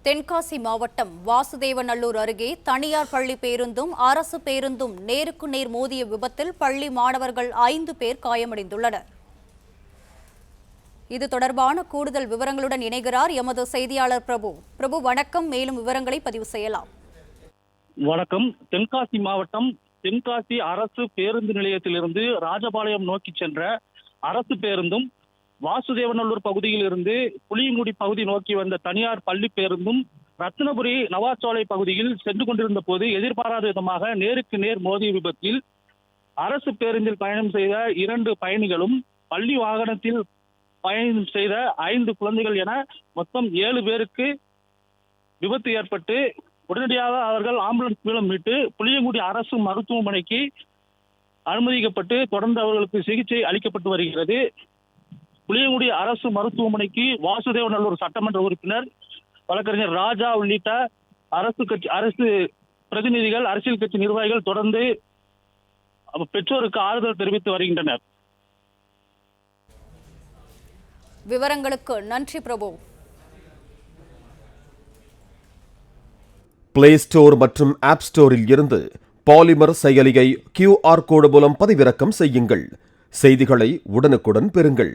தென்காசி மாவட்டம் வாசுதேவநல்லூர் அருகே தனியார் பள்ளி பேருந்தும் அரசு பேருந்தும் நேருக்கு நேர் மோதிய விபத்தில் பள்ளி மாணவர்கள் 5 பேர் காயமடைந்துள்ளனர். இது தொடர்பான கூடுதல் விவரங்களுடன் இணைகிறார் எமது செய்தியாளர் பிரபு. பிரபு, வணக்கம். மேலும் விவரங்களை பதிவு செய்யலாம். வணக்கம். தென்காசி மாவட்டம் தென்காசி அரசு பேருந்து நிலையத்திலிருந்து ராஜபாளையம் நோக்கி சென்ற அரசு பேருந்தும் வாசுதேவநல்லூர் பகுதியில் இருந்து புளியங்குடி பகுதி நோக்கி வந்த தனியார் பள்ளி பேருந்தும் ரத்னபுரி நவாச்சோலை பகுதியில் சென்று கொண்டிருந்த போது எதிர்பாராத விதமாக நேருக்கு நேர் மோதிய விபத்தில் அரசு பேருந்தில் பயணம் செய்த 2 பயணிகளும் பள்ளி வாகனத்தில் பயணம் செய்த 5 குழந்தைகள் என மொத்தம் 7 பேருக்கு விபத்து ஏற்பட்டு உடனடியாக அவர்கள் ஆம்புலன்ஸ் மூலம் மீட்டு புளியங்குடி அரசு மருத்துவமனைக்கு அனுமதிக்கப்பட்டு தொடர்ந்து அவர்களுக்கு சிகிச்சை அளிக்கப்பட்டு வருகிறது. புளியங்குடி அரசு மருத்துவமனைக்கு வாசுதேவநல்லூர் சட்டமன்ற உறுப்பினர் வழக்கறிஞர் ராஜா உள்ளிட்ட அரசு பிரதிநிதிகள், அரசியல் கட்சி நிர்வாகிகள் தொடர்ந்து பெற்றோருக்கு ஆறுதல் தெரிவித்து வருகின்றனர். விவரங்களுக்கு நன்றி பிரபு. பிளே ஸ்டோர் மற்றும் ஆப் ஸ்டோரில் இருந்து பாலிமர் செயலியை QR கோடு மூலம் பதிவிறக்கம் செய்யுங்கள். செய்திகளை உடனுக்குடன் பெறுங்கள்.